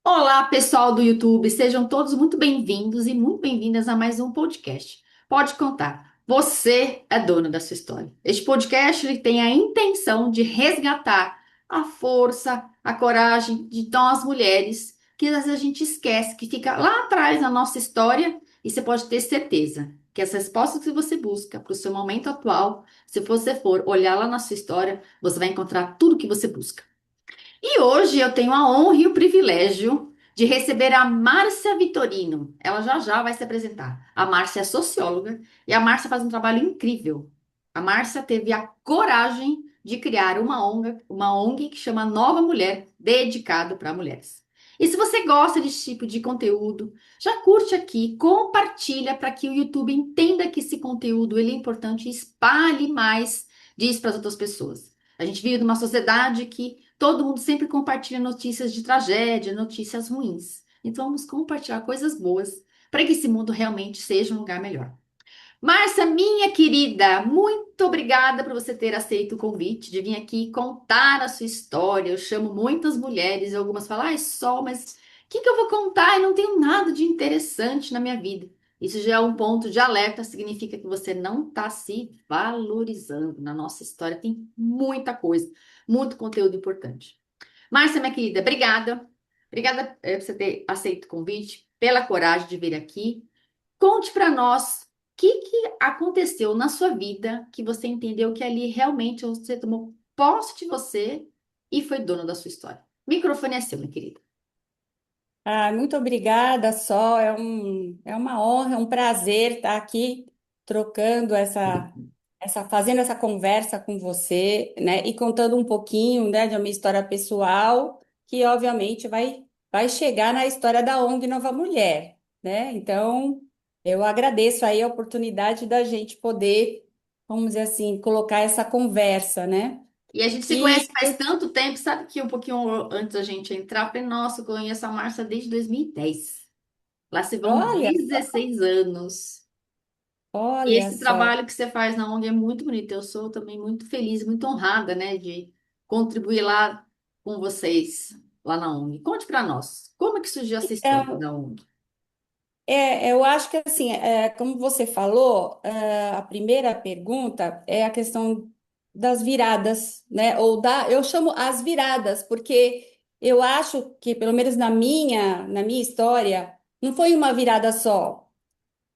Olá, pessoal do YouTube, sejam todos muito bem-vindos e muito bem-vindas a mais um podcast. Pode contar, você é dono da sua história. Este podcast ele tem a intenção de resgatar a força, a coragem de nós mulheres, que às vezes a gente esquece, que fica lá atrás na nossa história, e você pode ter certeza que as respostas que você busca para o seu momento atual, se você for olhar lá na sua história, você vai encontrar tudo que você busca. E hoje eu tenho a honra e o privilégio de receber a Márcia Vitorino. Ela já já vai se apresentar. A Márcia é socióloga e a Márcia faz um trabalho incrível. A Márcia teve a coragem de criar uma ONG que chama Nova Mulher, dedicado para mulheres. E se você gosta desse tipo de conteúdo, já curte aqui, compartilha para que o YouTube entenda que esse conteúdo ele é importante e espalhe mais disso para as outras pessoas. A gente vive numa sociedade que todo mundo sempre compartilha notícias de tragédia, notícias ruins. Então vamos compartilhar coisas boas para que esse mundo realmente seja um lugar melhor. Márcia, minha querida, muito obrigada por você ter aceito o convite de vir aqui contar a sua história. Eu chamo muitas mulheres e algumas falam, ai, Sol, mas o que eu vou contar? Eu não tenho nada de interessante na minha vida. Isso já é um ponto de alerta, significa que você não está se valorizando. Na nossa história tem muita coisa, muito conteúdo importante. Márcia, minha querida, obrigada. Obrigada, por você ter aceito o convite, pela coragem de vir aqui. Conte para nós o que aconteceu na sua vida que você entendeu que ali realmente você tomou posse de você e foi dono da sua história. O microfone é seu, minha querida. Muito obrigada, Sol. É uma honra, é um prazer estar aqui trocando fazendo essa conversa com você, né? E contando um pouquinho, né, da minha história pessoal, que obviamente vai chegar na história da ONG Nova Mulher, né? Então, eu agradeço aí a oportunidade da gente poder, vamos dizer assim, colocar essa conversa, né? E a gente se conhece E faz tanto tempo, sabe que um pouquinho antes da gente entrar, eu falei, nossa, eu conheço a Márcia desde 2010. Lá se vão olha, 16 anos. E olha esse só. trabalho que você faz na ONG é muito bonito. Eu sou também muito feliz, muito honrada, né, de contribuir lá com vocês, lá na ONG. Conte para nós, como é que surgiu essa história Então, da ONG? eu acho que assim, como você falou, a primeira pergunta é a questão das viradas, né? Eu chamo as viradas, porque eu acho que, pelo menos na minha história, não foi uma virada só,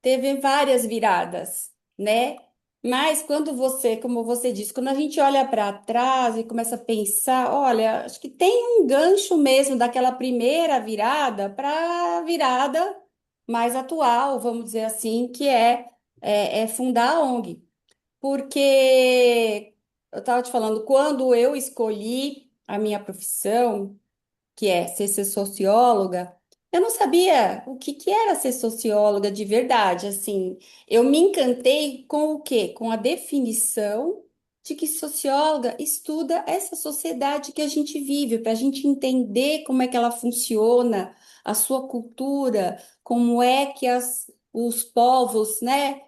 teve várias viradas, né? Mas quando você, como você disse, quando a gente olha para trás e começa a pensar, olha, acho que tem um gancho mesmo daquela primeira virada para a virada mais atual, vamos dizer assim, que é fundar a ONG. Porque eu estava te falando, quando eu escolhi a minha profissão, que é ser socióloga, eu não sabia o que era ser socióloga de verdade. Assim, eu me encantei com o quê? Com a definição de que socióloga estuda essa sociedade que a gente vive, para a gente entender como é que ela funciona, a sua cultura, como é que os povos, né,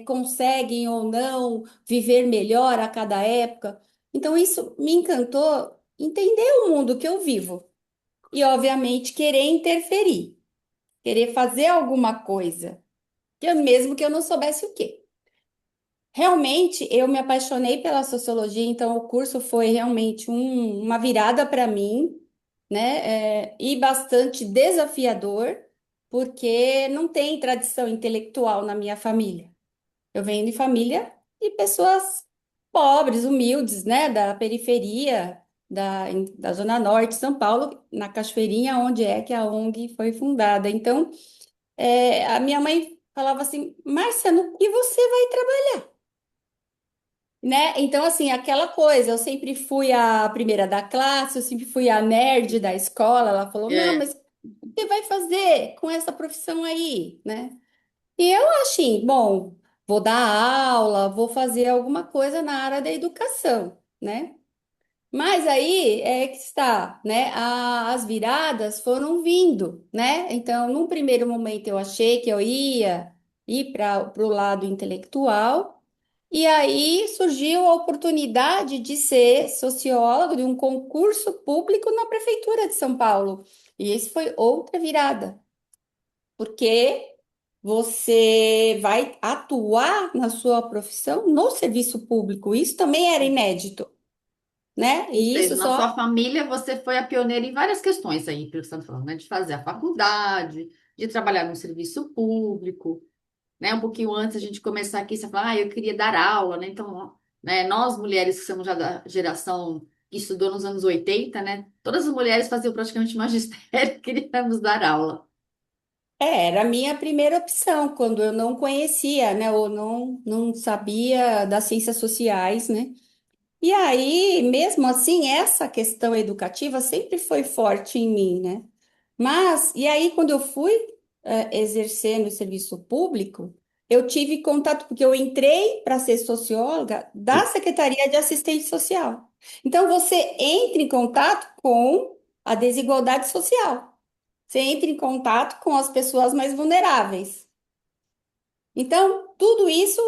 conseguem ou não viver melhor a cada época. Então, isso me encantou entender o mundo que eu vivo e, obviamente, querer interferir, querer fazer alguma coisa, mesmo que eu não soubesse o quê. Realmente, eu me apaixonei pela sociologia, então o curso foi realmente uma virada para mim, né? E bastante desafiador, porque não tem tradição intelectual na minha família. Eu venho de família de pessoas pobres, humildes, né, da periferia da Zona Norte de São Paulo, na Cachoeirinha, onde é que a ONG foi fundada. Então, a minha mãe falava assim, Márcia, no que você vai trabalhar? Né? Então, assim, aquela coisa, eu sempre fui a primeira da classe, eu sempre fui a nerd da escola. Ela falou, não, É, mas o que você vai fazer com essa profissão aí, né? E eu achei, bom, vou dar aula, vou fazer alguma coisa na área da educação, né? Mas aí é que está, né? As viradas foram vindo, né? Então, num primeiro momento, eu achei que eu ia ir para o lado intelectual, E aí surgiu a oportunidade de ser sociólogo de um concurso público na Prefeitura de São Paulo. E isso foi outra virada, porque você vai atuar na sua profissão no serviço público. Isso também era inédito, né? Ou E seja, isso na só sua família você foi a pioneira em várias questões aí, pelo que você está falando, né? De fazer a faculdade, de trabalhar no serviço público, né? Um pouquinho antes a gente começar aqui, você fala, eu queria dar aula, né? Então, né, nós mulheres que somos já da geração que estudou nos anos 80, né? Todas as mulheres faziam praticamente magistério, queríamos dar aula. era a minha primeira opção, quando eu não conhecia, né? Ou não sabia das ciências sociais, né? E aí, mesmo assim, essa questão educativa sempre foi forte em mim, né? Mas, e aí, quando eu fui, exercer no serviço público, eu tive contato, porque eu entrei para ser socióloga da Secretaria de Assistência Social. Então, você entra em contato com a desigualdade social. Você entra em contato com as pessoas mais vulneráveis. Então, tudo isso,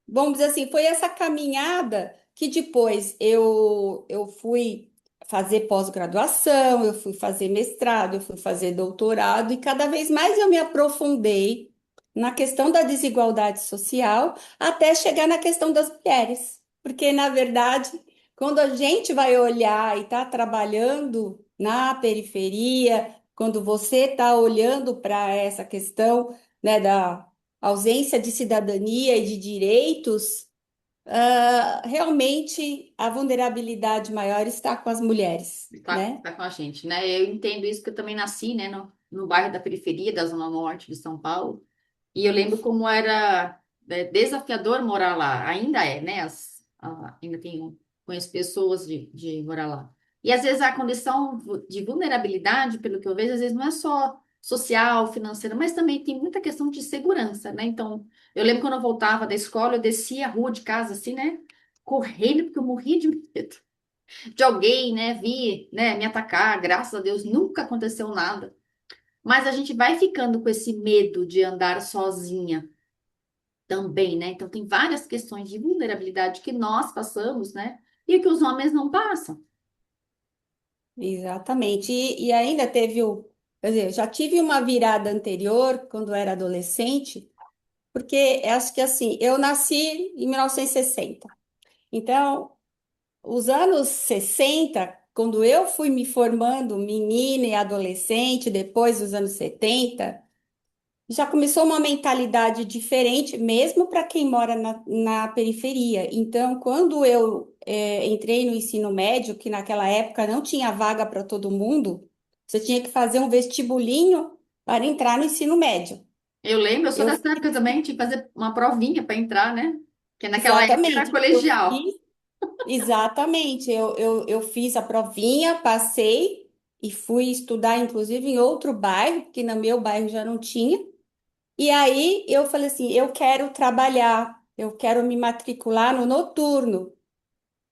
vamos dizer assim, foi essa caminhada que depois eu fui fazer pós-graduação, eu fui fazer mestrado, eu fui fazer doutorado, e cada vez mais eu me aprofundei na questão da desigualdade social, até chegar na questão das mulheres. Porque, na verdade, quando a gente vai olhar e está trabalhando na periferia, quando você está olhando para essa questão, né, da ausência de cidadania e de direitos, realmente a vulnerabilidade maior está com as mulheres, né? Tá com a gente, né? Eu entendo isso que eu também nasci, né, no bairro da periferia da Zona Norte de São Paulo. E eu lembro como era desafiador morar lá. Ainda é, né? Ainda tenho, conheço pessoas de morar lá. E às vezes a condição de vulnerabilidade, pelo que eu vejo, às vezes não é só social, financeira, mas também tem muita questão de segurança, né? Então, eu lembro quando eu voltava da escola, eu descia a rua de casa, assim, né? Correndo, porque eu morria de medo de alguém, né, vir, né, me atacar. Graças a Deus nunca aconteceu nada. Mas a gente vai ficando com esse medo de andar sozinha também, né? Então tem várias questões de vulnerabilidade que nós passamos, né? E que os homens não passam. Exatamente. E ainda teve o, quer dizer, eu já tive uma virada anterior, quando eu era adolescente, porque eu acho que assim, eu nasci em 1960. Então, os anos 60, quando eu fui me formando menina e adolescente, depois dos anos 70, já começou uma mentalidade diferente, mesmo para quem mora na periferia. Então, quando eu entrei no ensino médio, que naquela época não tinha vaga para todo mundo, você tinha que fazer um vestibulinho para entrar no ensino médio. Eu lembro, eu sou Eu dessa época também, tinha que fazer uma provinha para entrar, né? Que naquela época era exatamente, eu colegial. fiz exatamente. Eu fiz a provinha, passei e fui estudar, inclusive, em outro bairro, porque no meu bairro já não tinha. E aí eu falei assim, eu quero trabalhar, eu quero me matricular no noturno.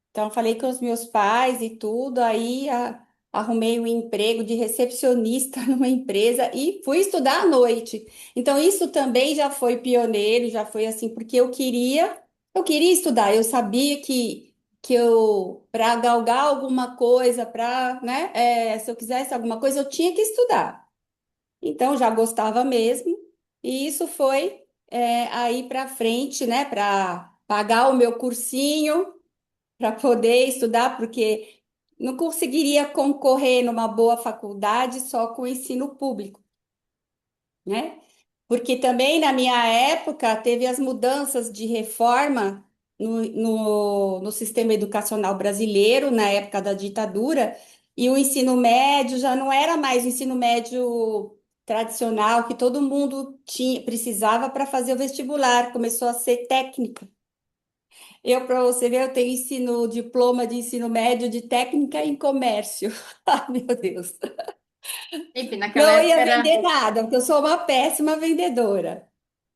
Então falei com os meus pais e tudo, aí arrumei um emprego de recepcionista numa empresa e fui estudar à noite. Então isso também já foi pioneiro, já foi assim, porque eu queria estudar, eu sabia que eu para galgar alguma coisa, para, né, se eu quisesse alguma coisa, eu tinha que estudar. Então já gostava mesmo, e isso foi aí para frente, né, para pagar o meu cursinho, para poder estudar, porque não conseguiria concorrer numa boa faculdade só com o ensino público, né? Porque também na minha época teve as mudanças de reforma no sistema educacional brasileiro, na época da ditadura, e o ensino médio já não era mais o ensino médio tradicional, que todo mundo tinha, precisava para fazer o vestibular, começou a ser técnico. Eu, para você ver, eu tenho diploma de ensino médio de técnica em comércio. Ah, meu Deus. Enfim, naquela Não época ia era. vender nada, porque eu sou uma péssima vendedora.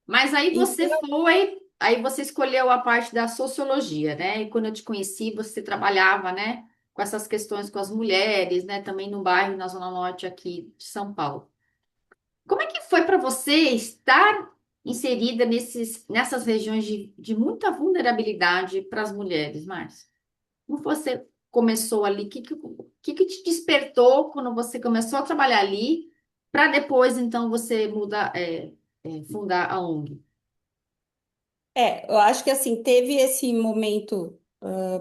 Mas aí você Então, foi, aí você escolheu a parte da sociologia, né? E quando eu te conheci, você trabalhava, né, com essas questões com as mulheres, né, também no bairro, na Zona Norte aqui de São Paulo. Como é que foi para você estar inserida nessas regiões de muita vulnerabilidade para as mulheres, Márcia? Como você começou ali? O que te despertou quando você começou a trabalhar ali, para depois, então, você mudar, fundar a ONG? Eu acho que assim, teve esse momento,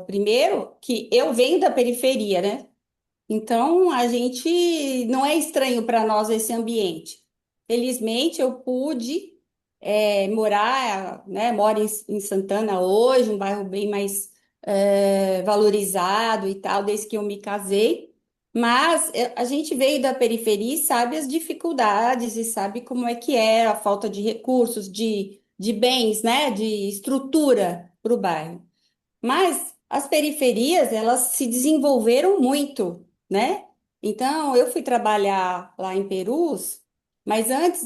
primeiro, que eu venho da periferia, né? Então, a gente não é estranho para nós esse ambiente. Felizmente, eu pude morar, né? Moro em Santana hoje, um bairro bem mais valorizado e tal, desde que eu me casei. Mas a gente veio da periferia e sabe as dificuldades e sabe como é que é a falta de recursos, de bens, né? De estrutura para o bairro. Mas as periferias, elas se desenvolveram muito, né? Então, eu fui trabalhar lá em Perus, mas antes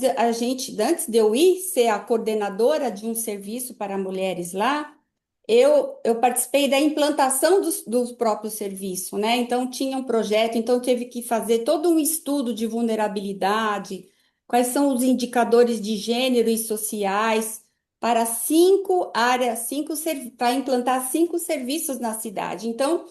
de eu ir ser a coordenadora de um serviço para mulheres lá, eu participei da implantação do próprio serviço, né? Então, tinha um projeto, então teve que fazer todo um estudo de vulnerabilidade, quais são os indicadores de gênero e sociais para 5 áreas, para implantar 5 serviços na cidade. Então,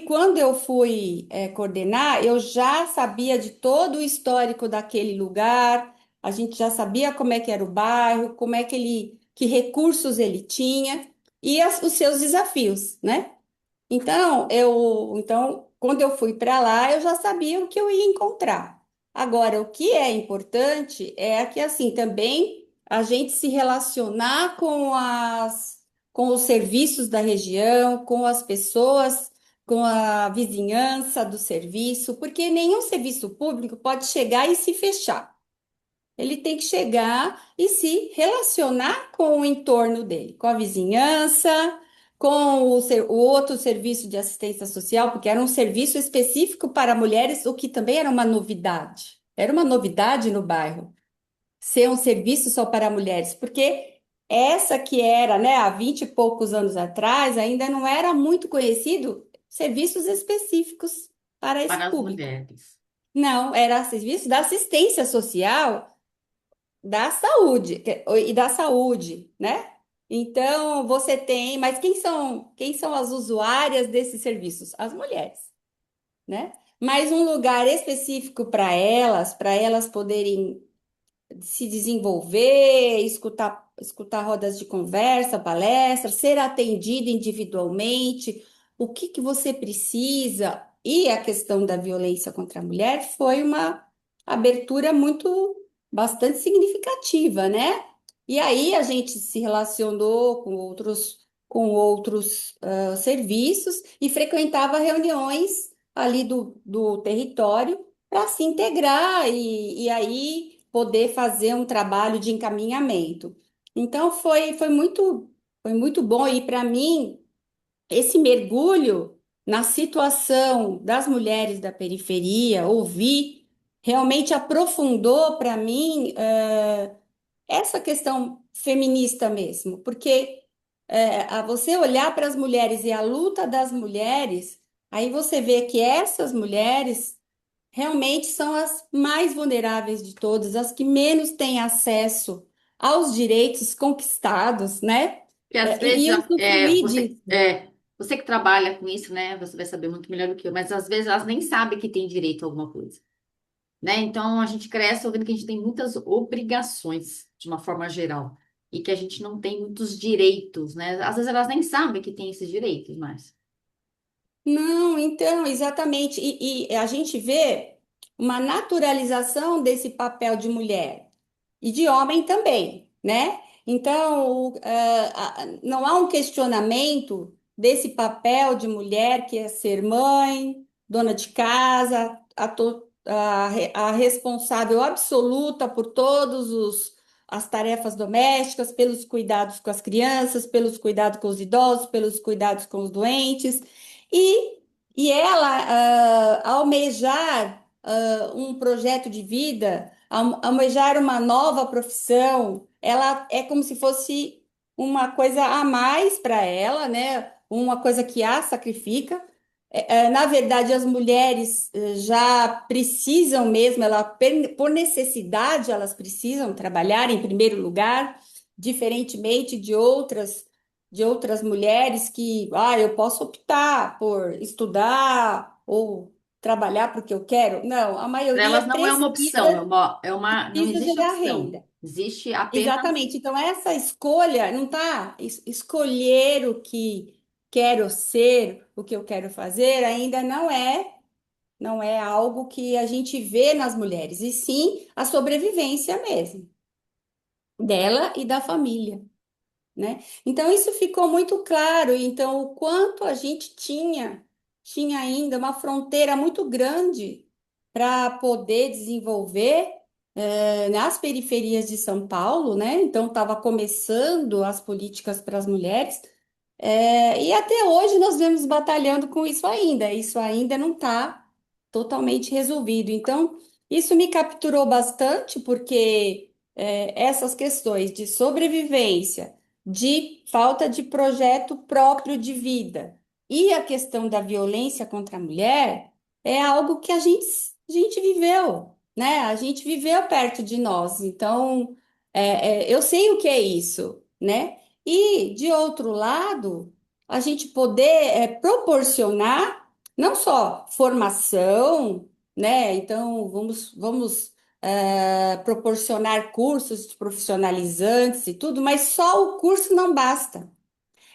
quando eu fui coordenar, eu já sabia de todo o histórico daquele lugar, a gente já sabia como é que era o bairro, que recursos ele tinha e os seus desafios, né? Então, quando eu fui para lá, eu já sabia o que eu ia encontrar. Agora, o que é importante é que, assim, também a gente se relacionar com os serviços da região, com as pessoas, com a vizinhança do serviço, porque nenhum serviço público pode chegar e se fechar. Ele tem que chegar e se relacionar com o entorno dele, com a vizinhança, com o outro serviço de assistência social, porque era um serviço específico para mulheres, o que também era uma novidade. Era uma novidade no bairro, ser um serviço só para mulheres, porque essa que era, né, há 20 e poucos anos atrás, ainda não era muito conhecido serviços específicos para esse Para as público. mulheres. Não, era serviço da assistência social da saúde e da saúde, né? Então, você tem, mas quem são as usuárias desses serviços? As mulheres, né? Mas um lugar específico para elas poderem se desenvolver, escutar rodas de conversa, palestras, ser atendida individualmente, o que que você precisa. E a questão da violência contra a mulher foi uma abertura bastante significativa, né? E aí a gente se relacionou com outros serviços e frequentava reuniões ali do território para se integrar e aí poder fazer um trabalho de encaminhamento. Então foi muito bom e para mim esse mergulho na situação das mulheres da periferia, ouvir, realmente aprofundou para mim essa questão feminista mesmo, porque a você olhar para as mulheres e a luta das mulheres, aí você vê que essas mulheres realmente são as mais vulneráveis de todas, as que menos têm acesso aos direitos conquistados, né? Porque às E vezes usufruir disso. você que trabalha com isso, né? Você vai saber muito melhor do que eu, mas às vezes elas nem sabem que tem direito a alguma coisa, né? Então a gente cresce ouvindo que a gente tem muitas obrigações, de uma forma geral, e que a gente não tem muitos direitos, né? Às vezes elas nem sabem que tem esses direitos, mas Não, então, exatamente. E a gente vê uma naturalização desse papel de mulher e de homem também, né? Então, não há um questionamento desse papel de mulher que é ser mãe, dona de casa, a responsável absoluta por as tarefas domésticas, pelos cuidados com as crianças, pelos cuidados com os idosos, pelos cuidados com os doentes. E, e ela, almejar, um projeto de vida, almejar uma nova profissão, ela é como se fosse uma coisa a mais para ela, né? Uma coisa que a sacrifica, Na verdade, as mulheres já precisam mesmo, por necessidade, elas precisam trabalhar em primeiro lugar, diferentemente de outras mulheres que, eu posso optar por estudar ou trabalhar porque eu quero. Não, a Para maioria elas não é uma opção, não precisa existe gerar opção. renda. Existe apenas. Exatamente. Então, essa escolha não está escolher o que quero ser, o que eu quero fazer, ainda não é algo que a gente vê nas mulheres, e sim a sobrevivência mesmo, dela e da família, né? Então isso ficou muito claro, então o quanto a gente tinha ainda uma fronteira muito grande para poder desenvolver nas periferias de São Paulo, né? Então estava começando as políticas para as mulheres, e até hoje nós vemos batalhando com isso ainda não está totalmente resolvido. Então, isso me capturou bastante, porque essas questões de sobrevivência, de falta de projeto próprio de vida e a questão da violência contra a mulher é algo que a gente viveu, né? A gente viveu perto de nós. Então, eu sei o que é isso, né? E, de outro lado, a gente poder proporcionar não só formação, né? Então, vamos proporcionar cursos profissionalizantes e tudo, mas só o curso não basta.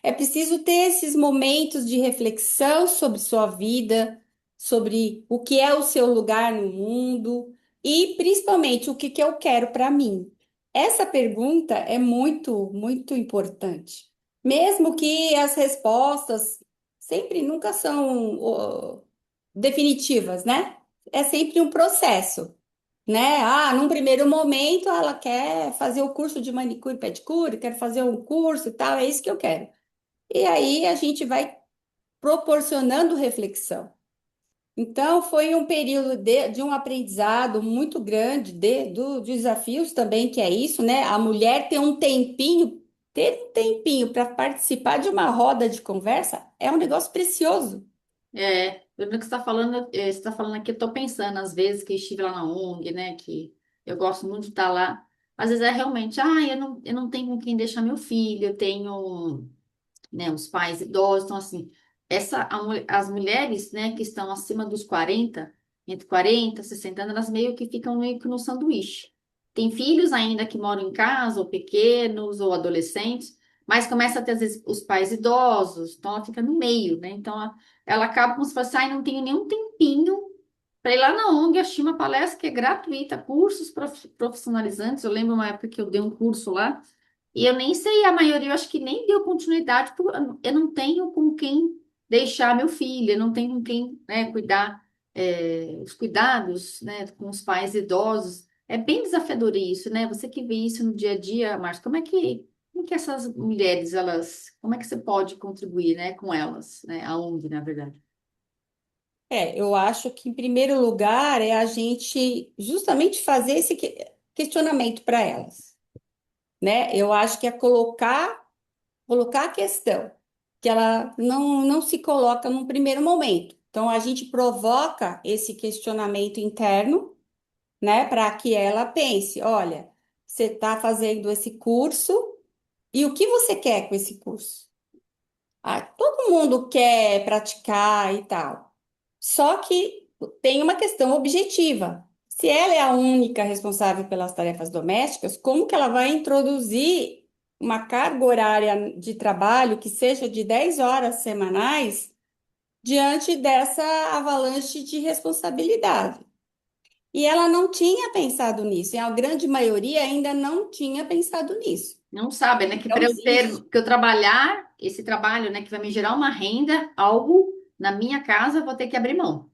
É preciso ter esses momentos de reflexão sobre sua vida, sobre o que é o seu lugar no mundo e principalmente o que que eu quero para mim. Essa pergunta é muito importante. Mesmo que as respostas sempre nunca são definitivas, né? É sempre um processo, né? Num primeiro momento ela quer fazer o curso de manicure e pedicure, quer fazer um curso e tal, é isso que eu quero. E aí a gente vai proporcionando reflexão. Então, foi um período de um aprendizado muito grande, de desafios também, que é isso, né? A mulher ter um tempinho para participar de uma roda de conversa é um negócio precioso. Pelo que você está falando, você está falando aqui, eu estou pensando, às vezes, que eu estive lá na ONG, né, que eu gosto muito de estar lá. Às vezes é realmente, eu não tenho com quem deixar meu filho, eu tenho, né, os pais idosos, então, assim, as mulheres, né, que estão acima dos 40 entre 40 e 60 anos, elas meio que no sanduíche. Tem filhos ainda que moram em casa, ou pequenos, ou adolescentes, mas começa a ter, às vezes, os pais idosos, então ela fica no meio, né? Então, ela acaba como se fosse, não tenho nenhum tempinho para ir lá na ONG, achei uma palestra que é gratuita, cursos profissionalizantes. Eu lembro uma época que eu dei um curso lá, e eu nem sei, a maioria eu acho que nem deu continuidade, porque eu não tenho com quem deixar meu filho, eu não tenho com quem, né, cuidar, os cuidados, né, com os pais idosos. É bem desafiador isso, né? Você que vê isso no dia a dia, Márcio, como que essas mulheres, como é que você pode contribuir, né, com elas, né, a ONG, na verdade? Eu acho que, em primeiro lugar, é a gente justamente fazer esse questionamento para elas, né? Eu acho que é colocar a questão, que ela não se coloca num primeiro momento. Então, a gente provoca esse questionamento interno, né, para que ela pense: olha, você está fazendo esse curso e o que você quer com esse curso? Todo mundo quer praticar e tal. Só que tem uma questão objetiva. Se ela é a única responsável pelas tarefas domésticas, como que ela vai introduzir uma carga horária de trabalho que seja de 10 horas semanais diante dessa avalanche de responsabilidade? E ela não tinha pensado nisso, e a grande maioria ainda não tinha pensado nisso. Não sabe, né? Que Então, para eu ter, existe. que eu trabalhar, esse trabalho, né, que vai me gerar uma renda, algo na minha casa, eu vou ter que abrir mão,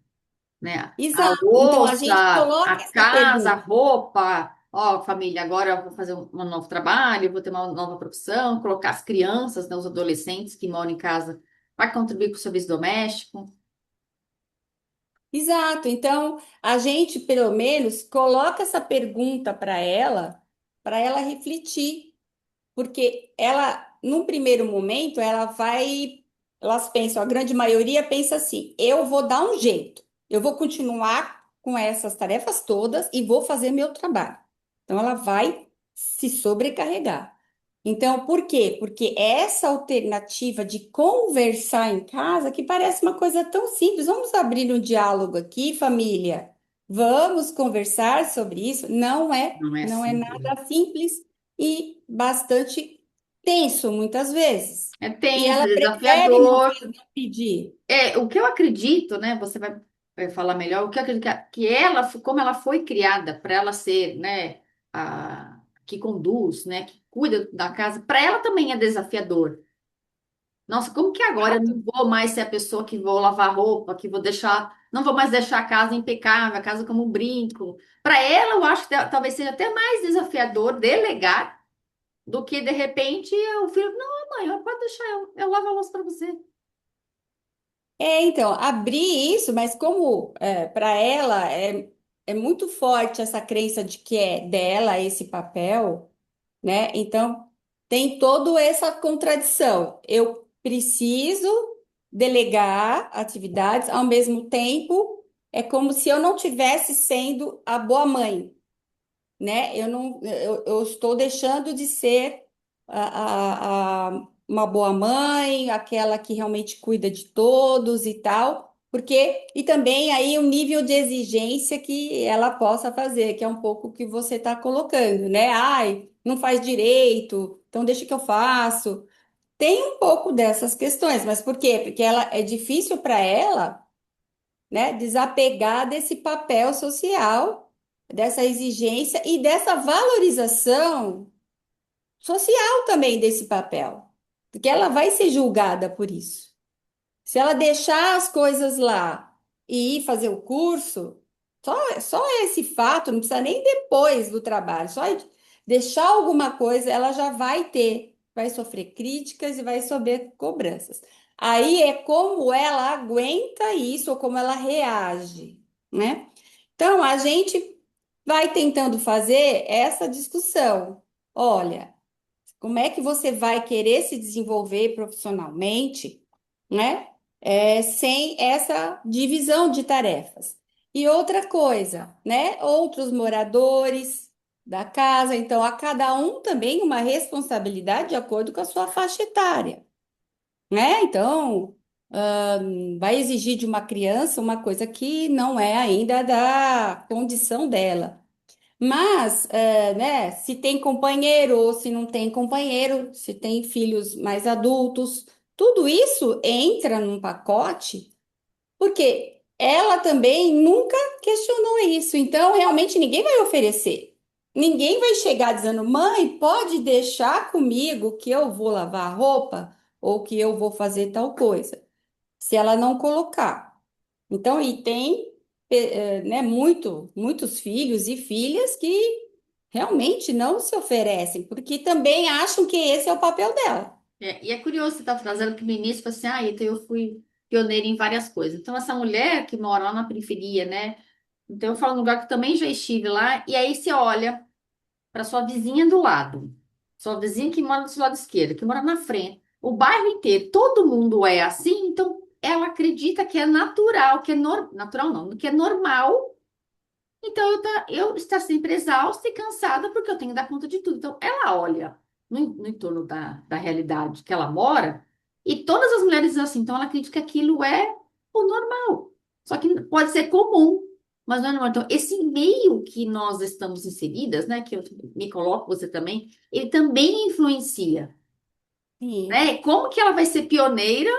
né? A Exato. Então, a louça, gente a coloca essa casa, a pergunta. roupa. Ó, família, agora eu vou fazer um novo trabalho, vou ter uma nova profissão, colocar as crianças, né, os adolescentes que moram em casa, vai contribuir com o serviço doméstico. Exato. Então, a gente, pelo menos, coloca essa pergunta para ela refletir, porque ela, num primeiro momento, elas pensam, a grande maioria pensa assim: eu vou dar um jeito, eu vou continuar com essas tarefas todas e vou fazer meu trabalho. Então, ela vai se sobrecarregar. Então, por quê? Porque essa alternativa de conversar em casa, que parece uma coisa tão simples, vamos abrir um diálogo aqui, família. Vamos conversar sobre isso. Não é Não é assim, né? nada simples e bastante tenso muitas vezes. É E tenso, ela é prefere desafiador. não pedir. O que eu acredito, né? Você vai falar melhor. O que eu acredito que ela, como ela foi criada para ela ser, né, a que conduz, né, que cuida da casa, para ela também é desafiador. Nossa, como que agora eu Exato. não vou mais ser a pessoa que vou lavar roupa, que vou deixar, não vou mais deixar a casa impecável, a casa como um brinco. Para ela, eu acho que talvez seja até mais desafiador delegar do que de repente o filho, não, mãe, pode deixar eu lavo a louça para você. Então, abrir isso, mas como para ela é muito forte essa crença de que é dela esse papel, né? Então, tem toda essa contradição. Eu preciso delegar atividades, ao mesmo tempo, é como se eu não tivesse sendo a boa mãe, né? Eu não, eu estou deixando de ser uma boa mãe, aquela que realmente cuida de todos e tal, porque e também aí o nível de exigência que ela possa fazer, que é um pouco o que você está colocando, né? Ai, não faz direito, então deixa que eu faço. Tem um pouco dessas questões, mas por quê? Porque ela é difícil para ela, né, desapegar desse papel social, dessa exigência e dessa valorização social também desse papel, porque ela vai ser julgada por isso. Se ela deixar as coisas lá e ir fazer o curso, só esse fato, não precisa nem depois do trabalho, só deixar alguma coisa, ela já vai sofrer críticas e vai sofrer cobranças. Aí é como ela aguenta isso ou como ela reage, né? Então, a gente vai tentando fazer essa discussão. Olha, como é que você vai querer se desenvolver profissionalmente, né? Sem essa divisão de tarefas. E outra coisa, né? Outros moradores da casa, então a cada um também uma responsabilidade de acordo com a sua faixa etária, né? Então, vai exigir de uma criança uma coisa que não é ainda da condição dela. Mas, né, se tem companheiro ou se não tem companheiro, se tem filhos mais adultos, tudo isso entra num pacote, porque ela também nunca questionou isso. Então, realmente, ninguém vai oferecer. Ninguém vai chegar dizendo, mãe, pode deixar comigo que eu vou lavar a roupa ou que eu vou fazer tal coisa, se ela não colocar. Então, e tem, né, muitos filhos e filhas que realmente não se oferecem, porque também acham que esse é o papel dela. E é curioso você estar trazendo que no início você assim, então eu fui pioneira em várias coisas. Então, essa mulher que mora lá na periferia, né? Então, eu falo num lugar que também já estive lá, e aí você olha para sua vizinha do lado, sua vizinha que mora do seu lado esquerdo, que mora na frente, o bairro inteiro, todo mundo é assim, então ela acredita que é natural, que é natural não, que é normal. Então eu estar sempre exausta e cansada porque eu tenho que dar conta de tudo. Então ela olha no entorno da realidade que ela mora e todas as mulheres dizem assim, então ela acredita que aquilo é o normal. Só que pode ser comum, mas não é normal. Então esse meio que nós estamos inseridas, né, que eu me coloco, você também, ele também influencia, Sim, né? Como que ela vai ser pioneira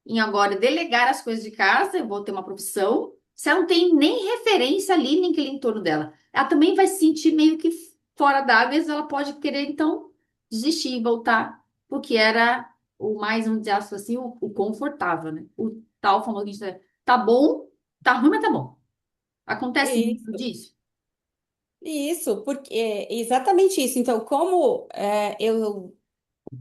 em agora delegar as coisas de casa, eu vou ter uma profissão, se ela não tem nem referência ali, nem aquele entorno dela. Ela também vai se sentir meio que fora d'água, às vezes ela pode querer, então, desistir e voltar, porque era o mais, vamos dizer assim, o confortável, né? O tal famoso que a gente tá bom, tá ruim, mas tá bom. Acontece muito isso. disso. Isso, porque é exatamente isso. Então, como eu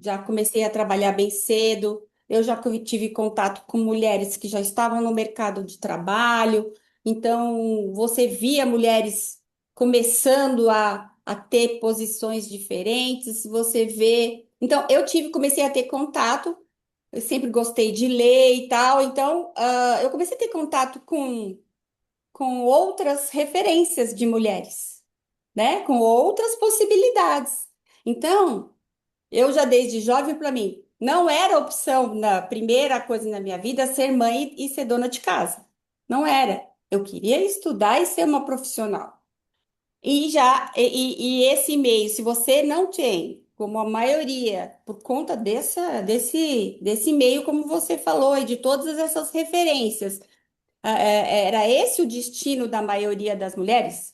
já comecei a trabalhar bem cedo, eu já tive contato com mulheres que já estavam no mercado de trabalho, então você via mulheres começando a ter posições diferentes, você vê. Então, comecei a ter contato. eu sempre gostei de ler e tal, então eu comecei a ter contato com outras referências de mulheres, né? Com outras possibilidades. Então, eu já desde jovem, para mim, não era opção na primeira coisa na minha vida ser mãe e ser dona de casa. Não era. Eu queria estudar e ser uma profissional. E esse meio, se você não tem, como a maioria, por conta desse meio, como você falou, e de todas essas referências, era esse o destino da maioria das mulheres?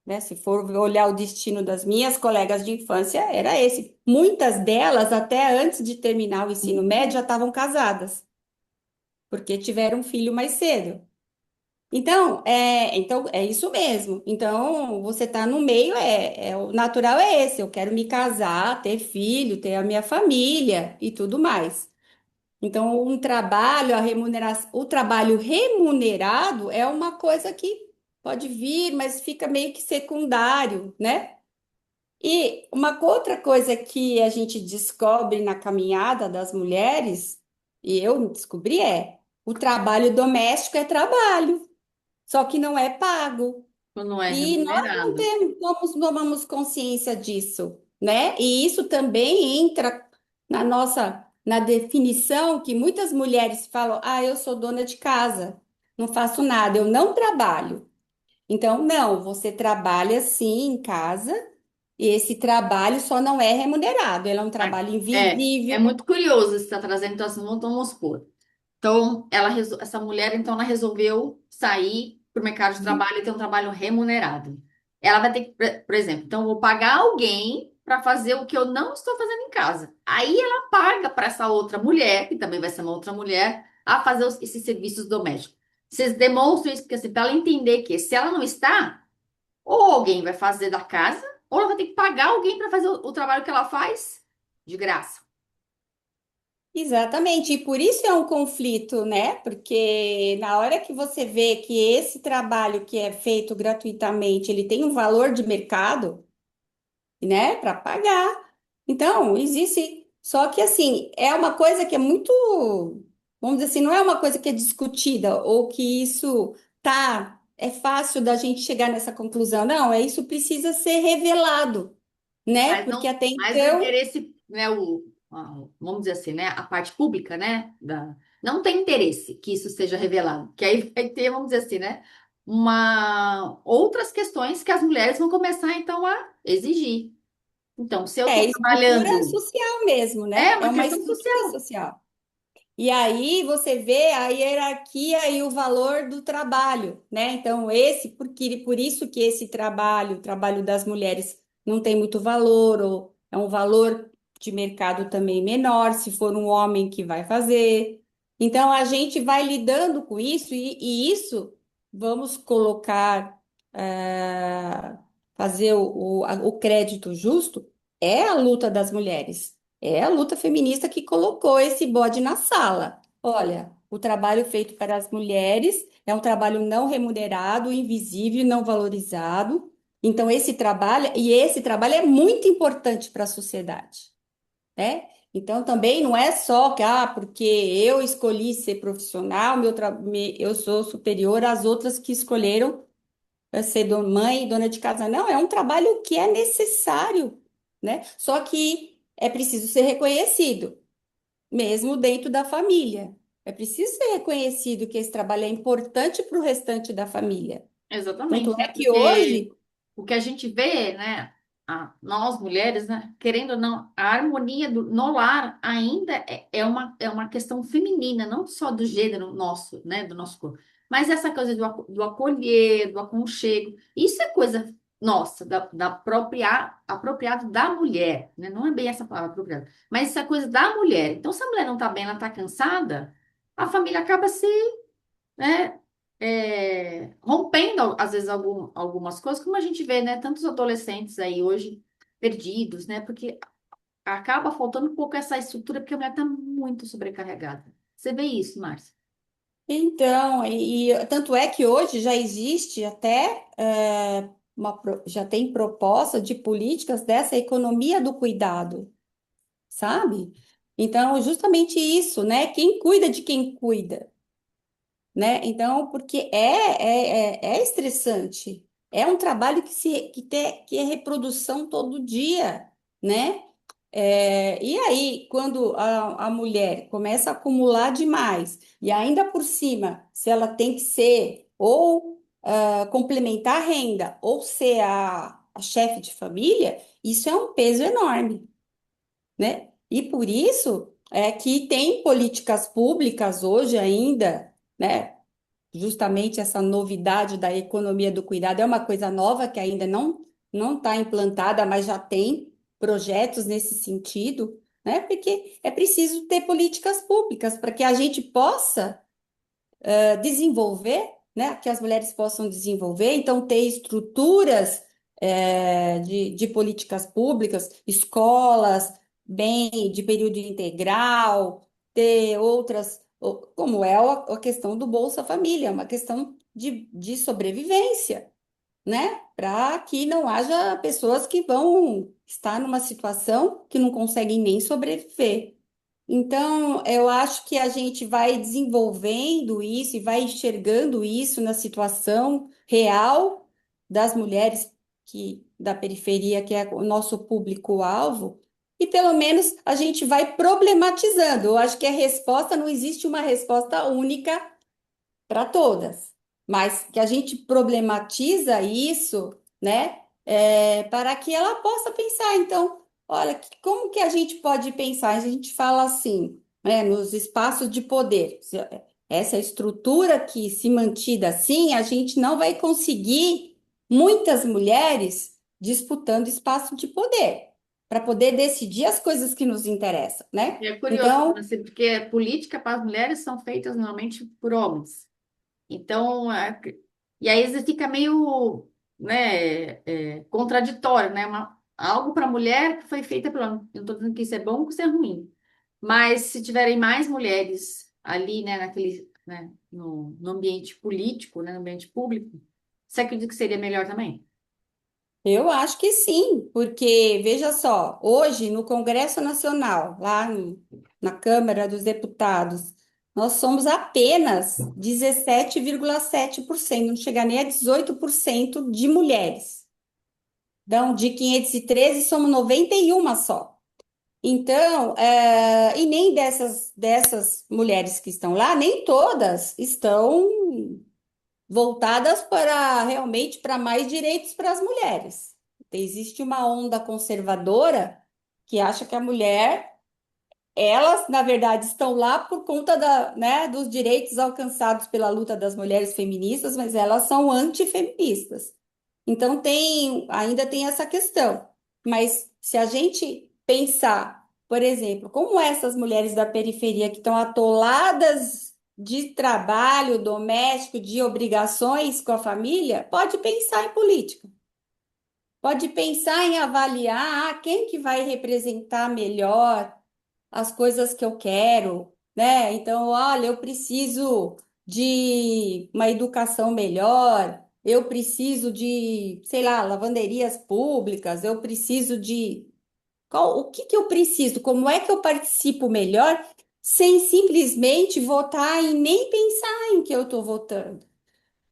Né? Se for olhar o destino das minhas colegas de infância, era esse. Muitas delas, até antes de terminar o ensino médio, já estavam casadas, porque tiveram um filho mais cedo. Então é isso mesmo. Então, você está no meio, o natural é esse. Eu quero me casar, ter filho, ter a minha família e tudo mais. Então, o trabalho remunerado é uma coisa que pode vir, mas fica meio que secundário, né? E uma outra coisa que a gente descobre na caminhada das mulheres, e eu descobri, o trabalho doméstico é trabalho, só que não é pago. Não é E nós não remunerado. temos, não tomamos consciência disso, né? E isso também entra na definição que muitas mulheres falam: ah, eu sou dona de casa, não faço nada, eu não trabalho. Então, não, você trabalha sim em casa, e esse trabalho só não é remunerado, ele é um trabalho É invisível. muito curioso você estar trazendo, então, assim, vamos supor. Então, essa mulher, então, ela resolveu sair para o mercado de trabalho e ter um trabalho remunerado. Ela vai ter que, por exemplo, então, eu vou pagar alguém para fazer o que eu não estou fazendo em casa. Aí ela paga para essa outra mulher, que também vai ser uma outra mulher, a fazer esses serviços domésticos. Vocês demonstram isso, porque assim, para ela entender que se ela não está, ou alguém vai fazer da casa, ou ela vai ter que pagar alguém para fazer o trabalho que ela faz de graça. Exatamente, e por isso é um conflito, né? Porque na hora que você vê que esse trabalho que é feito gratuitamente, ele tem um valor de mercado, né, para pagar. Então, existe, só que assim, é uma coisa que é muito, vamos dizer assim, não é uma coisa que é discutida ou que isso é fácil da gente chegar nessa conclusão. Não, isso precisa ser revelado, né? Mas Porque não, até mas o então interesse, né, vamos dizer assim, né, a parte pública, né, não tem interesse que isso seja revelado, que aí vai ter, vamos dizer assim, né, outras questões que as mulheres vão começar então a exigir. Então, se eu estou é estrutura trabalhando, social mesmo, é né? É uma uma questão estrutura social. social. E aí você vê a hierarquia e o valor do trabalho, né? Então, por isso que esse trabalho, o trabalho das mulheres, não tem muito valor, ou é um valor de mercado também menor, se for um homem que vai fazer. Então, a gente vai lidando com isso, e isso vamos colocar, fazer o crédito justo, é a luta das mulheres. É a luta feminista que colocou esse bode na sala. Olha, o trabalho feito para as mulheres é um trabalho não remunerado, invisível, não valorizado. Então, esse trabalho é muito importante para a sociedade, né? Então, também não é só que, porque eu escolhi ser profissional, eu sou superior às outras que escolheram ser mãe e dona de casa. Não, é um trabalho que é necessário, né? Só que é preciso ser reconhecido, mesmo dentro da família. É preciso ser reconhecido que esse trabalho é importante para o restante da família. Tanto Exatamente, é né? que Porque hoje, o que a gente vê, né, nós mulheres, né, querendo ou não, a harmonia no lar ainda é uma questão feminina, não só do gênero nosso, né, do nosso corpo, mas essa coisa do acolher, do aconchego, isso é coisa nossa, da própria, apropriado da mulher, né? Não é bem essa palavra apropriado, mas essa coisa da mulher. Então, se a mulher não tá bem, ela tá cansada, a família acaba se, né, rompendo às vezes algumas coisas, como a gente vê, né? Tantos adolescentes aí hoje perdidos, né? Porque acaba faltando um pouco essa estrutura, porque a mulher está muito sobrecarregada. Você vê isso, Márcia? então, tanto é que hoje já existe até já tem proposta de políticas dessa economia do cuidado, sabe? Então, justamente isso, né? Quem cuida de quem cuida, né? Então, porque é estressante. É um trabalho que é reprodução todo dia, né? E aí, quando a mulher começa a acumular demais, e ainda por cima, se ela tem que ser ou complementar a renda, ou ser a chefe de família, isso é um peso enorme, né? E por isso é que tem políticas públicas hoje ainda, né? Justamente essa novidade da economia do cuidado é uma coisa nova que ainda não está implantada, mas já tem projetos nesse sentido, né? Porque é preciso ter políticas públicas para que a gente possa desenvolver, né? Que as mulheres possam desenvolver, então ter estruturas de políticas públicas, escolas, bem de período integral, ter outras, como é a questão do Bolsa Família, é uma questão de sobrevivência, né? Para que não haja pessoas que vão estar numa situação que não conseguem nem sobreviver. Então, eu acho que a gente vai desenvolvendo isso e vai enxergando isso na situação real das mulheres da periferia, que é o nosso público-alvo, e pelo menos a gente vai problematizando. Eu acho que a resposta não existe uma resposta única para todas, mas que a gente problematiza isso, né, para que ela possa pensar. Então, olha, como que a gente pode pensar? A gente fala assim, né, nos espaços de poder. Essa estrutura que se mantida assim, a gente não vai conseguir muitas mulheres disputando espaço de poder para poder decidir as coisas que nos interessam, né? E é curioso, Então, assim, porque política para as mulheres são feitas normalmente por homens. Então, e aí você fica meio, né, contraditório, né? Algo para mulher que foi feita pelo homem. Eu não estou dizendo que isso é bom ou que isso é ruim. Mas se tiverem mais mulheres ali, né, no ambiente político, né, no ambiente público, você acredita que seria melhor também? eu acho que sim, porque veja só, hoje no Congresso Nacional, na Câmara dos Deputados, nós somos apenas 17,7%, não chega nem a 18% de mulheres. Então, de 513, somos 91 só. Então, e nem dessas mulheres que estão lá, nem todas estão voltadas para realmente para mais direitos para as mulheres. Existe uma onda conservadora que acha que a mulher, elas, na verdade, estão lá por conta né, dos direitos alcançados pela luta das mulheres feministas, mas elas são antifeministas. Então ainda tem essa questão. Mas se a gente pensar, por exemplo, como essas mulheres da periferia que estão atoladas de trabalho doméstico, de obrigações com a família, pode pensar em política. Pode pensar em avaliar quem que vai representar melhor as coisas que eu quero, né? Então, olha, eu preciso de uma educação melhor, eu preciso de, sei lá, lavanderias públicas, eu preciso de o que que eu preciso? Como é que eu participo melhor sem simplesmente votar e nem pensar em que eu estou votando?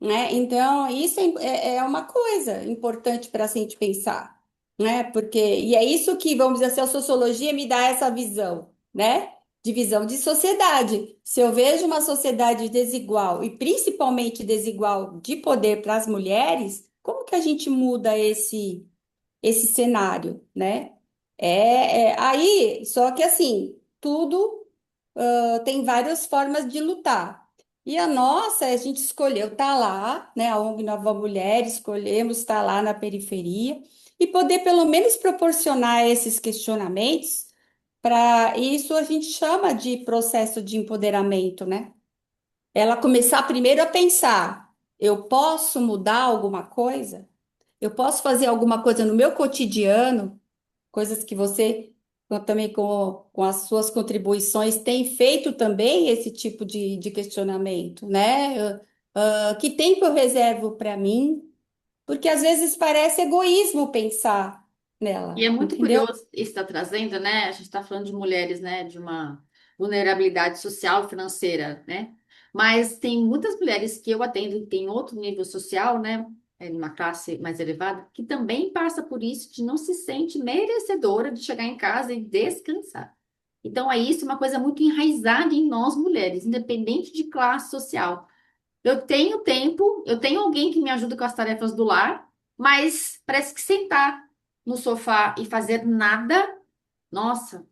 Né? Então, isso é uma coisa importante para a gente pensar, né? Porque, e é isso que, vamos dizer assim, a sociologia me dá essa visão, né? De visão de sociedade. Se eu vejo uma sociedade desigual, e principalmente desigual de poder para as mulheres, como que a gente muda esse cenário, né? Aí, só que assim, tudo tem várias formas de lutar. E a nossa, a gente escolheu estar lá, né? A ONG Nova Mulher, escolhemos estar lá na periferia e poder pelo menos proporcionar esses questionamentos. Para isso a gente chama de processo de empoderamento, né? Ela começar primeiro a pensar: eu posso mudar alguma coisa? Eu posso fazer alguma coisa no meu cotidiano, coisas que você, também com as suas contribuições, tem feito também esse tipo de questionamento, né? Que tempo eu reservo para mim? Porque às vezes parece egoísmo pensar. E é nela, muito entendeu? curioso isso que está trazendo, né? A gente está falando de mulheres, né? De uma vulnerabilidade social e financeira, né? Mas tem muitas mulheres que eu atendo que têm outro nível social, né? Numa classe mais elevada, que também passa por isso, de não se sente merecedora de chegar em casa e descansar. Então, é isso, uma coisa muito enraizada em nós mulheres, independente de classe social. Eu tenho tempo, eu tenho alguém que me ajuda com as tarefas do lar, mas parece que sentar no sofá e fazer nada, nossa,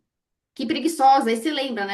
que preguiçosa. Aí você lembra,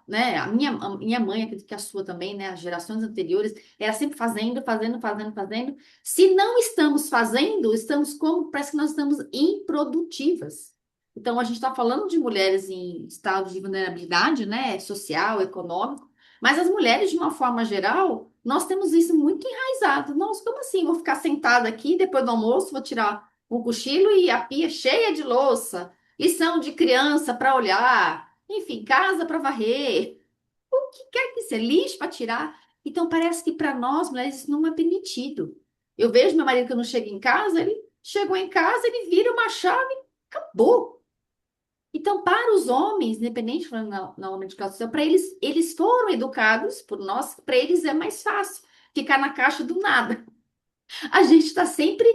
né? A minha mãe, acredito que a sua também, né? As gerações anteriores, era sempre fazendo, fazendo, fazendo, fazendo. Se não estamos fazendo, estamos como, parece que nós estamos improdutivas. Então, a gente está falando de mulheres em estado de vulnerabilidade, né? Social, econômico, mas as mulheres, de uma forma geral, nós temos isso muito enraizado. Nossa, como assim? Vou ficar sentada aqui, depois do almoço, vou tirar um cochilo e a pia cheia de louça, lição de criança para olhar, enfim, casa para varrer, o que quer que seja, lixo para tirar. Então parece que para nós, mulheres, isso não é permitido. Eu vejo meu marido que eu não chego em casa, ele chegou em casa, ele vira uma chave, acabou. Então, para os homens, independente falando na homem de classe social, para eles foram educados por nós, para eles é mais fácil ficar na caixa do nada. A gente está sempre,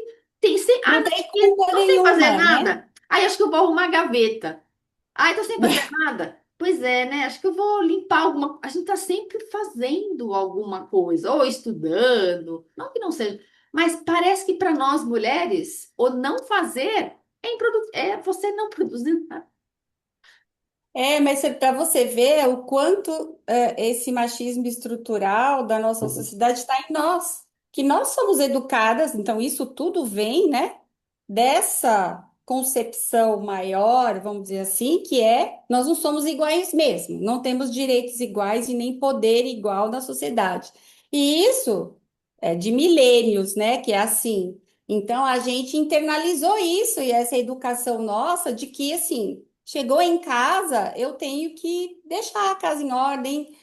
Não tem culpa não sei fazer nenhuma, né? nada. Aí acho que eu vou arrumar a gaveta. Ai, tô sem fazer nada. Pois é, né? Acho que eu vou limpar alguma. A gente tá sempre fazendo alguma coisa, ou estudando, não que não seja, mas parece que para nós mulheres, o não fazer é você não produzir nada. É, mas para você ver o quanto esse machismo estrutural da nossa sociedade está em nós, que nós somos educadas, então isso tudo vem, né, dessa concepção maior, vamos dizer assim, que é nós não somos iguais mesmo, não temos direitos iguais e nem poder igual na sociedade. E isso é de milênios, né, que é assim. Então a gente internalizou isso e essa educação nossa de que assim chegou em casa, eu tenho que deixar a casa em ordem,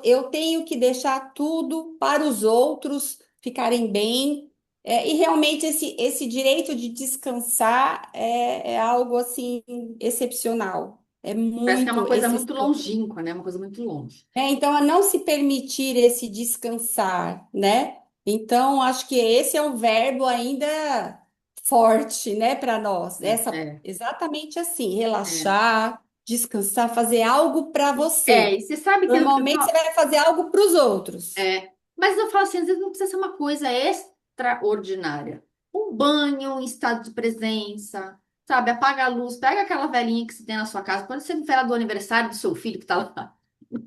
eu tenho que deixar tudo para os outros ficarem bem. E realmente esse direito de descansar é algo assim excepcional, é Parece que é uma muito coisa muito excepcional. longínqua, né? Uma coisa muito longe. Então, a não se permitir esse descansar, né? Então, acho que esse é um verbo ainda forte, né, para nós. É, Exatamente assim, é. relaxar, descansar, fazer algo para É, você. e você sabe que Normalmente você vai fazer algo para os outros. mas eu falo assim, às vezes não precisa ser uma coisa extraordinária. Um banho em estado de presença, sabe? Apaga a luz, pega aquela velhinha que você tem na sua casa, quando você fala do aniversário do seu filho que tá lá,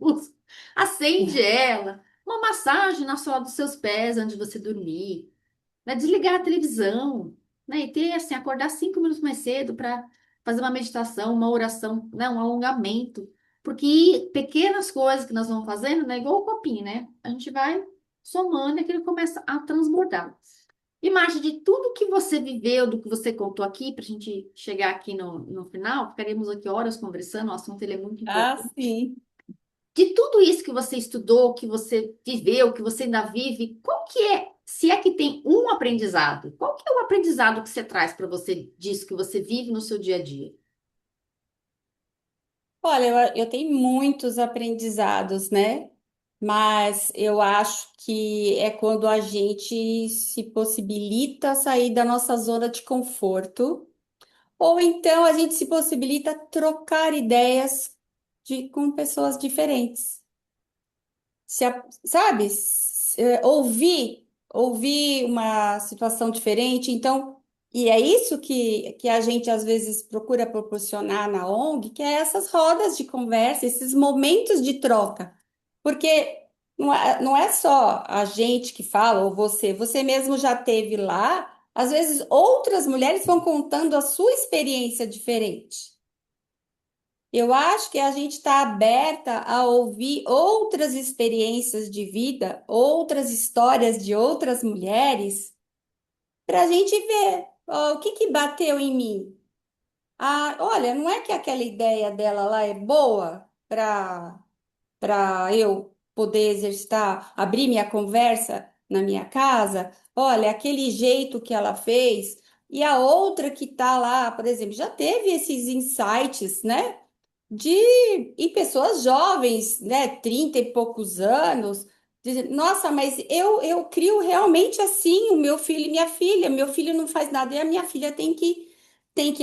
luz, acende ela, uma massagem na sola dos seus pés antes de você dormir, né? Desligar a televisão, né? E ter assim, acordar 5 minutos mais cedo para fazer uma meditação, uma oração, né? Um alongamento. Porque pequenas coisas que nós vamos fazendo, né? Igual o copinho, né? A gente vai somando e aquilo começa a transbordar. E, Márcia, de tudo que você viveu, do que você contou aqui, para a gente chegar aqui no final, ficaríamos aqui horas conversando, o assunto ele é muito Ah, importante. sim. De tudo isso que você estudou, que você viveu, que você ainda vive, qual que é, se é que tem um aprendizado, qual que é o aprendizado que você traz para você disso que você vive no seu dia a dia? Olha, eu tenho muitos aprendizados, né? Mas eu acho que é quando a gente se possibilita sair da nossa zona de conforto, ou então a gente se possibilita trocar ideias com pessoas diferentes. Sabe? Ouvir uma situação diferente. Então, e é isso que a gente às vezes procura proporcionar na ONG, que é essas rodas de conversa, esses momentos de troca. Porque não é só a gente que fala, ou você mesmo já teve lá, às vezes outras mulheres vão contando a sua experiência diferente. Eu acho que a gente está aberta a ouvir outras experiências de vida, outras histórias de outras mulheres, para a gente ver ó, o que que bateu em mim. Ah, olha, não é que aquela ideia dela lá é boa para eu poder exercitar, abrir minha conversa na minha casa? Olha, aquele jeito que ela fez. e a outra que está lá, por exemplo, já teve esses insights, né? De em pessoas jovens, né, 30 e poucos anos, dizendo, nossa, mas eu crio realmente assim o meu filho e minha filha, meu filho não faz nada e a minha filha tem que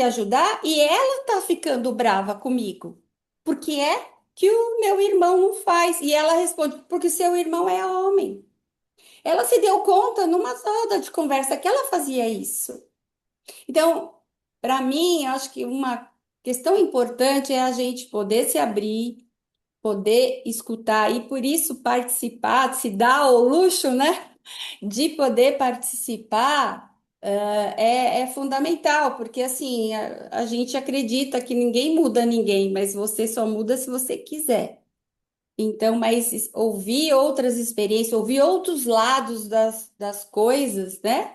ajudar e ela tá ficando brava comigo. Porque é que o meu irmão não faz? E ela responde, porque seu irmão é homem. Ela se deu conta numa roda de conversa que ela fazia isso. Então, para mim, acho que uma questão importante é a gente poder se abrir, poder escutar e por isso participar, se dar o luxo, né, de poder participar, é fundamental, porque assim, a gente acredita que ninguém muda ninguém, mas você só muda se você quiser. Então, mas ouvir outras experiências, ouvir outros lados das coisas, né?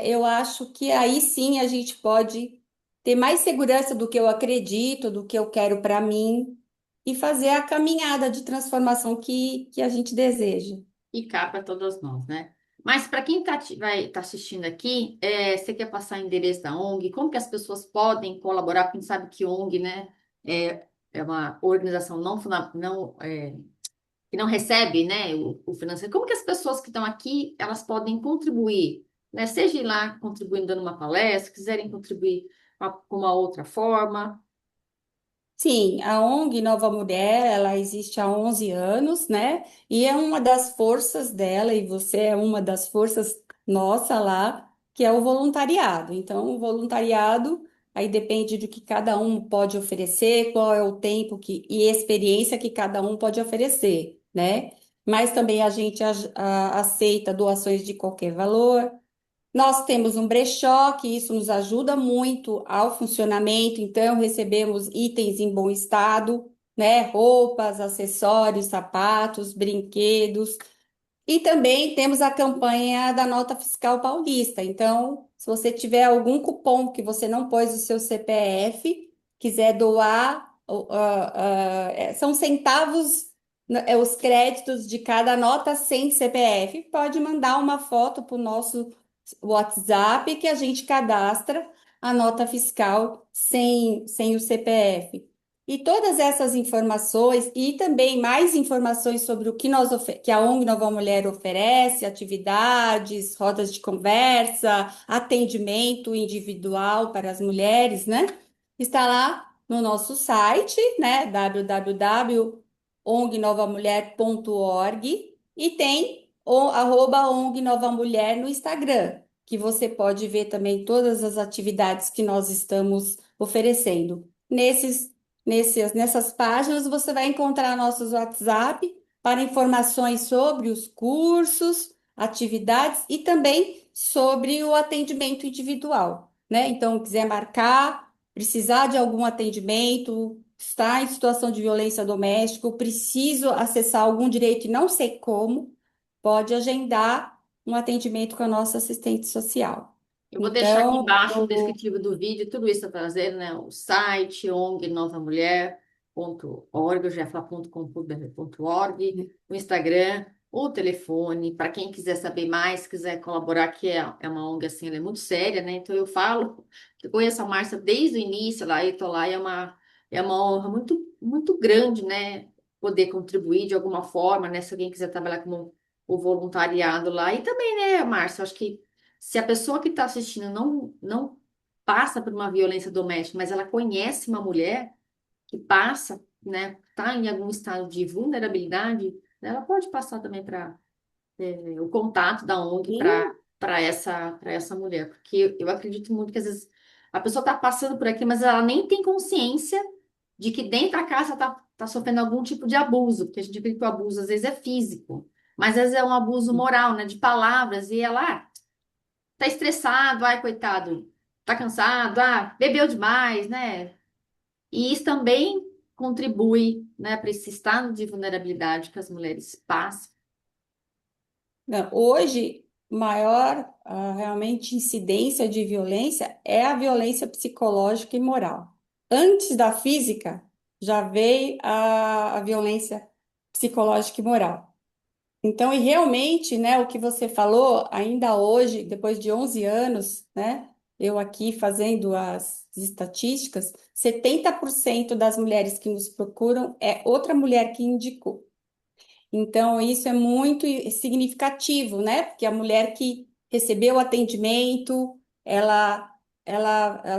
Eu acho que aí sim a gente pode ter mais segurança do que eu acredito, do que eu quero para mim e fazer a caminhada de transformação que a gente deseja. E cá para todas nós, né? Mas para quem vai estar assistindo aqui, você quer passar o endereço da ONG? Como que as pessoas podem colaborar? Porque a gente sabe que ONG, né, é uma organização que não recebe, né, o financeiro. Como que as pessoas que estão aqui, elas podem contribuir, né? Seja ir lá contribuindo dando uma palestra, quiserem contribuir com uma outra forma. Sim, a ONG Nova Mulher, ela existe há 11 anos, né? E é uma das forças dela, e você é uma das forças nossa lá, que é o voluntariado. Então, o voluntariado, aí depende do que cada um pode oferecer, qual é o tempo e experiência que cada um pode oferecer, né? Mas também a gente aceita doações de qualquer valor. Nós temos um brechó, que isso nos ajuda muito ao funcionamento, então recebemos itens em bom estado, né? Roupas, acessórios, sapatos, brinquedos. E também temos a campanha da Nota Fiscal Paulista. Então, se você tiver algum cupom que você não pôs o seu CPF, quiser doar, são centavos, né, os créditos de cada nota sem CPF, pode mandar uma foto para o nosso WhatsApp que a gente cadastra a nota fiscal sem o CPF. E todas essas informações e também mais informações sobre o que que a ONG Nova Mulher oferece, atividades, rodas de conversa, atendimento individual para as mulheres, né? Está lá no nosso site, né? www.ongnovamulher.org e tem o @ONG Nova Mulher no Instagram, que você pode ver também todas as atividades que nós estamos oferecendo. Nessas páginas você vai encontrar nossos WhatsApp para informações sobre os cursos, atividades e também sobre o atendimento individual, né? Então, quiser marcar, precisar de algum atendimento, está em situação de violência doméstica, ou preciso acessar algum direito e não sei como, pode agendar um atendimento com a nossa assistente social. Eu vou deixar aqui Então, embaixo no descritivo do vídeo tudo isso está trazendo, né? O site, ongnovamulher.org, eu já ia falar .com.br.org, o Instagram, o telefone, para quem quiser saber mais, quiser colaborar, que é uma ONG assim, ela é muito séria, né? Então eu falo que eu conheço a Márcia desde o início lá, e tô lá, e é uma honra muito, muito grande, né? Poder contribuir de alguma forma, né? Se alguém quiser trabalhar como o voluntariado lá. E também, né, Márcia, eu acho que se a pessoa que está assistindo não passa por uma violência doméstica, mas ela conhece uma mulher que passa, né, está em algum estado de vulnerabilidade, né, ela pode passar também para o contato da ONG sim, para essa mulher, porque eu acredito muito que às vezes a pessoa está passando por aqui, mas ela nem tem consciência de que dentro da casa está sofrendo algum tipo de abuso, porque a gente vê que o abuso às vezes é físico, mas às vezes é um abuso moral, né, de palavras, e ela tá estressado, ai, coitado, tá cansado, bebeu demais, né? E isso também contribui, né, para esse estado de vulnerabilidade que as mulheres passam. não, hoje, maior, realmente incidência de violência é a violência psicológica e moral. Antes da física, já veio a violência psicológica e moral. Então, e realmente, né, o que você falou, ainda hoje, depois de 11 anos, né? eu aqui fazendo as estatísticas, 70% das mulheres que nos procuram é outra mulher que indicou. Então, isso é muito significativo, né? Porque a mulher que recebeu o atendimento, ela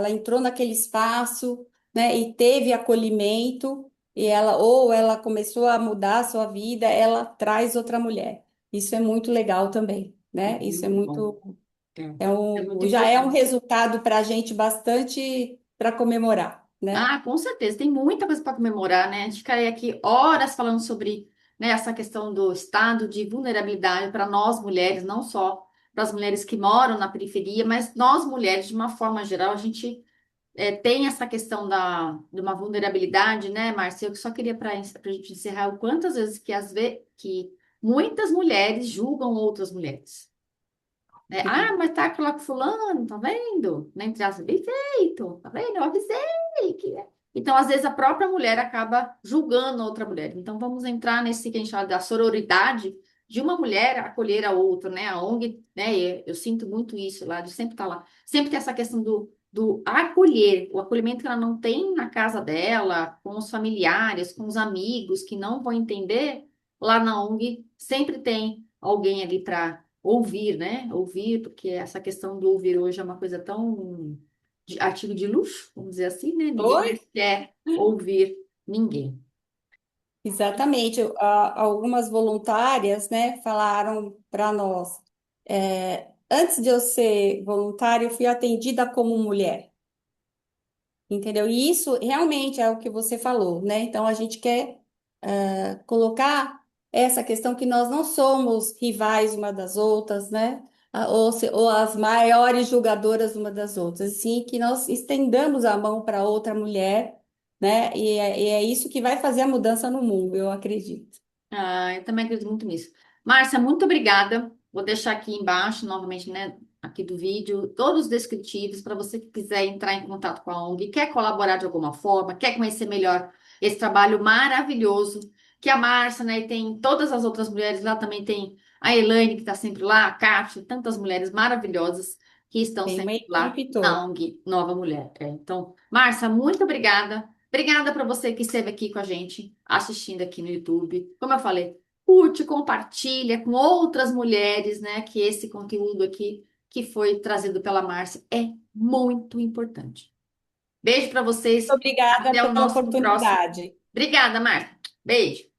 entrou naquele espaço, né? E teve acolhimento, e ela, ou ela começou a mudar a sua vida, ela traz outra mulher. Isso é muito legal também, né? Isso é Muito bom. muito, É, é muito já é um importante. resultado para a gente bastante para comemorar, né? Ah, com certeza, tem muita coisa para comemorar, né? A gente ficaria aqui horas falando sobre, né, essa questão do estado de vulnerabilidade para nós mulheres, não só para as mulheres que moram na periferia, mas nós mulheres, de uma forma geral, a gente tem essa questão de uma vulnerabilidade, né, Márcia? Eu só queria para a gente encerrar o quantas vezes que muitas mulheres julgam outras mulheres. Né? Ah, mas tá lá com fulano, tá vendo? Na entrada, bem feito, tá vendo? Eu avisei que é. Então, às vezes, a própria mulher acaba julgando a outra mulher. Então, vamos entrar nesse que a gente fala da sororidade de uma mulher acolher a outra, né? A ONG, né? E eu sinto muito isso lá, de sempre estar lá. Sempre tem essa questão do acolher, o acolhimento que ela não tem na casa dela, com os familiares, com os amigos que não vão entender, lá na ONG sempre tem alguém ali para ouvir, né? Ouvir, porque essa questão do ouvir hoje é uma coisa tão de artigo de luxo, vamos dizer assim, né? Ninguém Oi? mais quer ouvir ninguém. Exatamente. Algumas voluntárias, né, falaram para nós, antes de eu ser voluntária, eu fui atendida como mulher, entendeu? E isso realmente é o que você falou, né? Então a gente quer colocar essa questão que nós não somos rivais uma das outras, né? Ou as maiores julgadoras uma das outras, sim, que nós estendamos a mão para outra mulher, né? E é isso que vai fazer a mudança no mundo, eu acredito. Ah, eu também acredito muito nisso. Márcia, muito obrigada. Vou deixar aqui embaixo, novamente, né, aqui do vídeo, todos os descritivos para você que quiser entrar em contato com a ONG, quer colaborar de alguma forma, quer conhecer melhor esse trabalho maravilhoso que a Márcia, né, e tem todas as outras mulheres lá, também tem a Elaine que está sempre lá, a Kátia, tantas mulheres maravilhosas que estão Tem uma sempre lá equipe na toda. ONG Nova Mulher. Então, Márcia, muito obrigada. Obrigada para você que esteve aqui com a gente, assistindo aqui no YouTube. Como eu falei, curte, compartilha com outras mulheres, né? Que esse conteúdo aqui, que foi trazido pela Márcia, é muito importante. Beijo para vocês. Obrigada Até o pela nosso próximo. oportunidade. Obrigada, Márcia. Beijo.